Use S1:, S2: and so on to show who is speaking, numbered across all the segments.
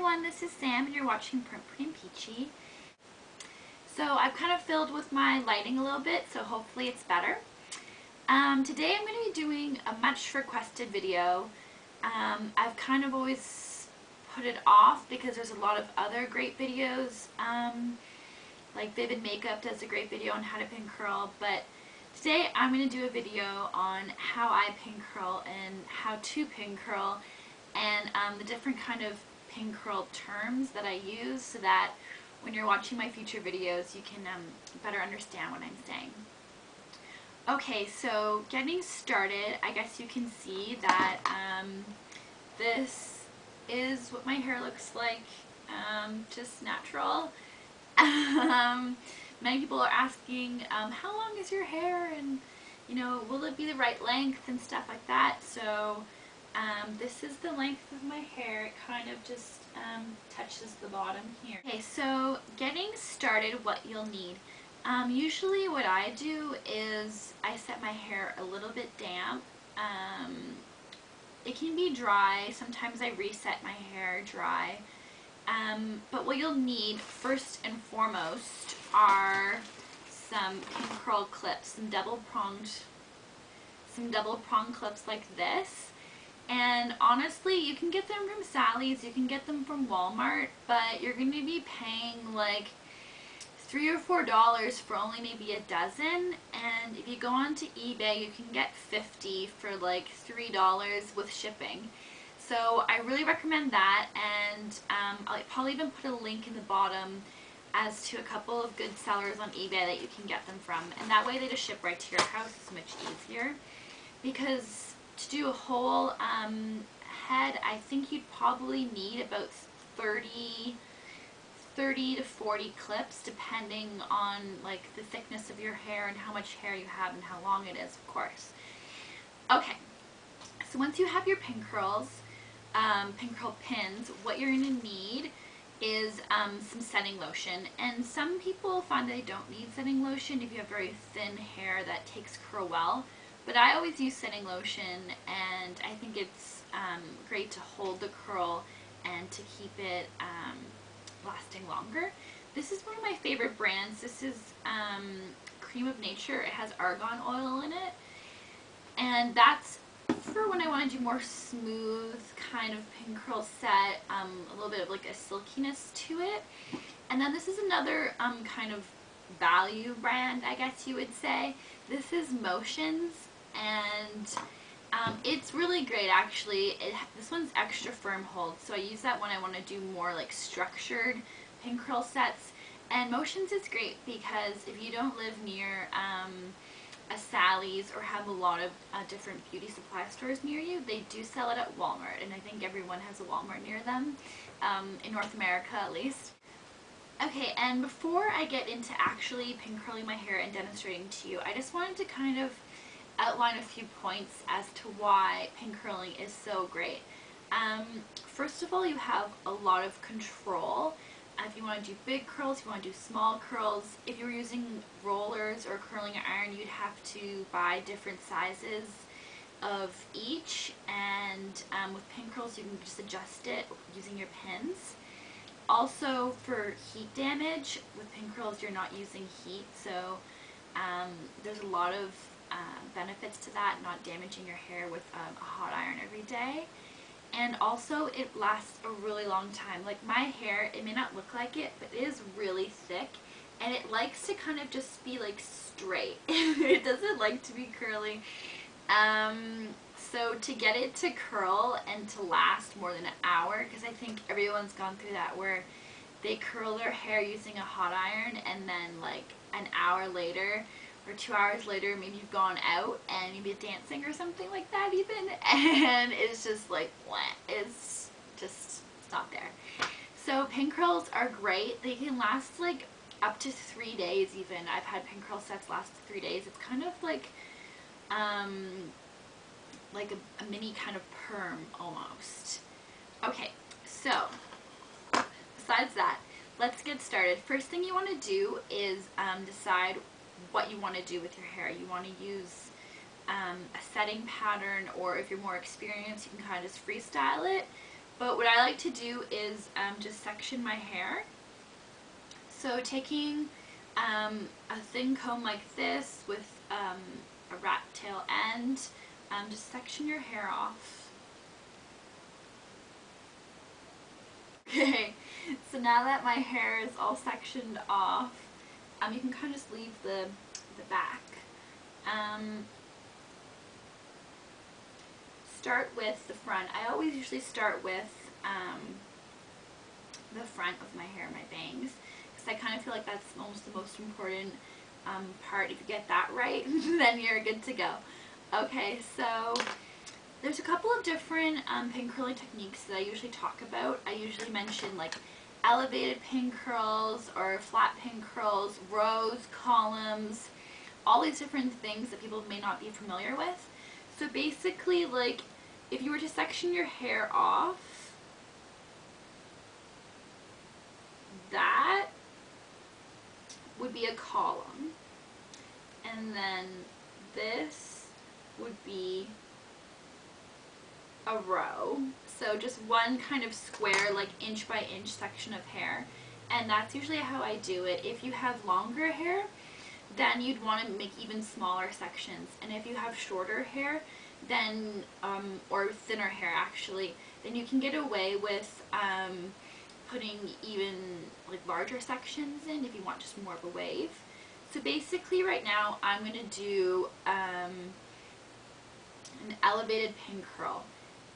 S1: everyone, this is Sam and you're watching Pretty and Peachy. So I've kind of filled with my lighting a little bit, so hopefully it's better. Today I'm going to be doing a much requested video. I've kind of always put it off because there's a lot of other great videos, like Vivid Makeup does a great video on how to pin curl, but today I'm going to do a video on how I pin curl and how to pin curl and the different kind of pin curl terms that I use so that when you're watching my future videos you can better understand what I'm saying. Okay, so getting started, I guess you can see that this is what my hair looks like, just natural. Many people are asking, how long is your hair, and you know, will it be the right length and stuff like that. So this is the length of my hair. It kind of just touches the bottom here. Okay, so getting started, what you'll need. Usually what I do is I set my hair a little bit damp. It can be dry. Sometimes I reset my hair dry. But what you'll need first and foremost are some pin curl clips, some double pronged clips like this. And honestly, you can get them from Sally's, you can get them from Walmart, but you're going to be paying like $3 or $4 for only maybe a dozen. And if you go onto eBay, you can get 50 for like $3 with shipping. So I really recommend that, and I'll probably even put a link in the bottom as to a couple of good sellers on eBay that you can get them from, and that way they just ship right to your house. It's much easier, because to do a whole head, I think you'd probably need about 30 to 40 clips, depending on like the thickness of your hair and how much hair you have and how long it is, of course. Okay, so once you have your pin curl pins, what you're going to need is some setting lotion. And some people find they don't need setting lotion if you have very thin hair that takes curl well. But I always use setting lotion, and I think it's great to hold the curl and to keep it lasting longer. This is one of my favorite brands. This is Cream of Nature. It has argan oil in it, and that's for when I want to do more smooth kind of pin curl set, a little bit of like a silkiness to it. And then this is another kind of value brand, I guess you would say. This is Motions, and it's really great actually. This one's extra firm hold, so I use that when I want to do more like structured pin curl sets. And Motions is great because if you don't live near a Sally's or have a lot of different beauty supply stores near you, they do sell it at Walmart, and I think everyone has a Walmart near them, in North America at least. Okay, and before I get into actually pin curling my hair and demonstrating to you, I just wanted to kind of outline a few points as to why pin curling is so great. First of all, you have a lot of control. If you want to do big curls, if you want to do small curls, if you're using rollers or curling iron, you'd have to buy different sizes of each, and with pin curls you can just adjust it using your pins. Also, for heat damage, with pin curls you're not using heat, so there's a lot of benefits to that, not damaging your hair with a hot iron every day. And also, it lasts a really long time. Like my hair, it may not look like it, but it is really thick, and it likes to kind of just be like straight. It doesn't like to be curly. So to get it to curl and to last more than an hour, because I think everyone's gone through that where they curl their hair using a hot iron, and then like an hour later or 2 hours later, maybe you've gone out and maybe dancing or something like that even, and it's just like, what? It's not there. So pin curls are great. They can last like up to 3 days even. I've had pin curl sets last 3 days. It's kind of like a mini kind of perm almost. Okay, so besides that, let's get started. First thing you want to do is decide what you want to do with your hair. You want to use a setting pattern, or if you're more experienced, you can kind of just freestyle it. But what I like to do is just section my hair. So taking a thin comb like this with a rat tail end, just section your hair off. Okay, so now that my hair is all sectioned off, you can kind of just leave the back. Start with the front. I always usually start with the front of my hair, my bangs, because I kind of feel like that's almost the most important part. If you get that right, then you're good to go. Okay, so there's a couple of different pin curling techniques that I usually talk about. I usually mention like elevated pin curls or flat pin curls, rows, columns, all these different things that people may not be familiar with. So basically, like, if you were to section your hair off, that would be a column, and then this would be a row. So just one kind of square, like inch by inch section of hair, and that's usually how I do it. If you have longer hair, then you'd want to make even smaller sections, and if you have shorter hair, then or thinner hair actually, then you can get away with putting even like larger sections in if you want just more of a wave. So basically right now I'm going to do an elevated pin curl,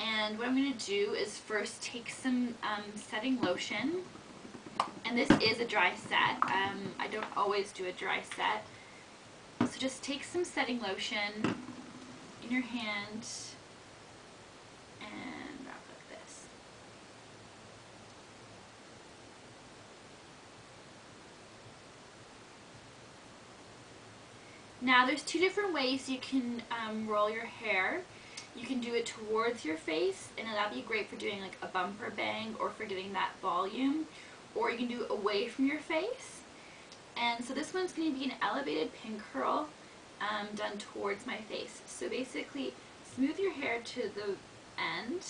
S1: and what I'm going to do is first take some setting lotion, and this is a dry set. I don't always do a dry set, so just take some setting lotion in your hand and wrap like this. Now there's two different ways you can roll your hair. You can do it towards your face, and that'd be great for doing like a bumper bang or for getting that volume, or you can do it away from your face. And so this one's going to be an elevated pin curl done towards my face. So basically smooth your hair to the end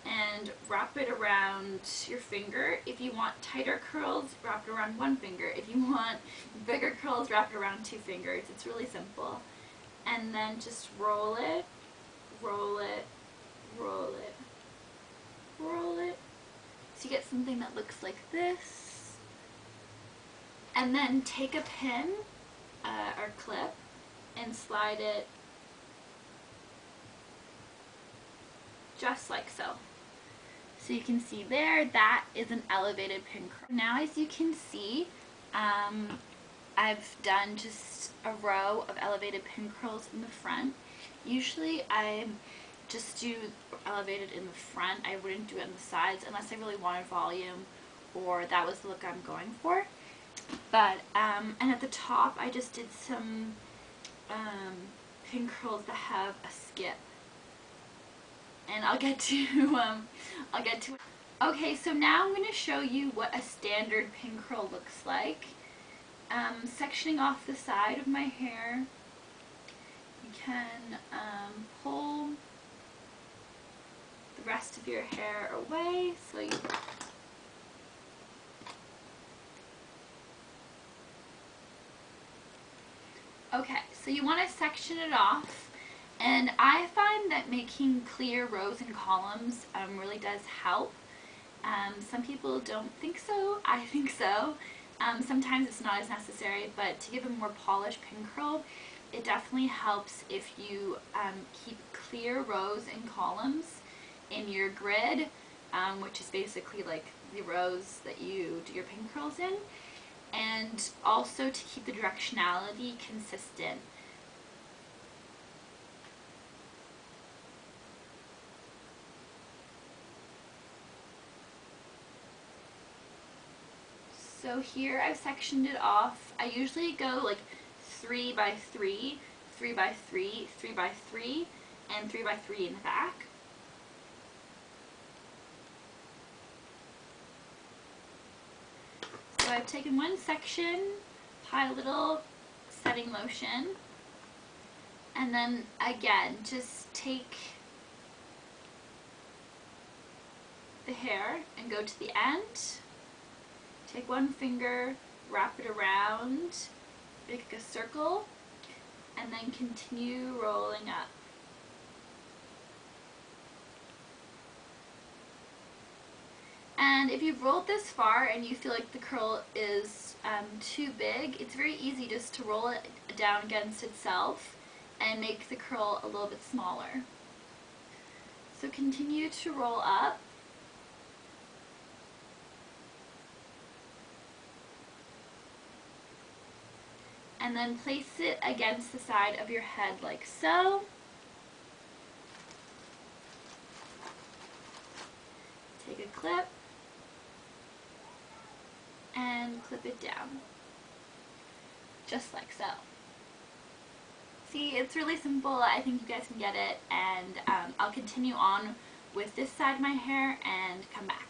S1: and wrap it around your finger. If you want tighter curls, wrap it around one finger. If you want bigger curls, wrap it around two fingers. It's really simple. And then just roll it, roll it, roll it, roll it. So you get something that looks like this. And then take a pin or clip and slide it just like so. So you can see there, that is an elevated pin curl. Now as you can see, I've done just a row of elevated pin curls in the front. Usually I just do elevated in the front. I wouldn't do it on the sides unless I really wanted volume or that was the look I'm going for. But, and at the top I just did some pin curls that have a skip. And I'll get to it. Okay, so now I'm going to show you what a standard pin curl looks like. Sectioning off the side of my hair, you can pull the rest of your hair away. So you okay, so you want to section it off. And I find that making clear rows and columns really does help. Some people don't think so. I think so. Sometimes it's not as necessary, but to give a more polished pin curl, it definitely helps if you keep clear rows and columns in your grid, which is basically like the rows that you do your pin curls in, and also to keep the directionality consistent. So here I've sectioned it off. I usually go like 3 by 3, 3 by 3, 3 by 3, and 3 by 3 in the back. So I've taken one section, applied a little setting lotion, and then again just take the hair and go to the end. Take one finger, wrap it around, make a circle, and then continue rolling up. And if you've rolled this far and you feel like the curl is too big, it's very easy just to roll it down against itself and make the curl a little bit smaller. So continue to roll up. And then place it against the side of your head like so. Take a clip and clip it down, just like so. See, it's really simple. I think you guys can get it, and I'll continue on with this side of my hair and come back.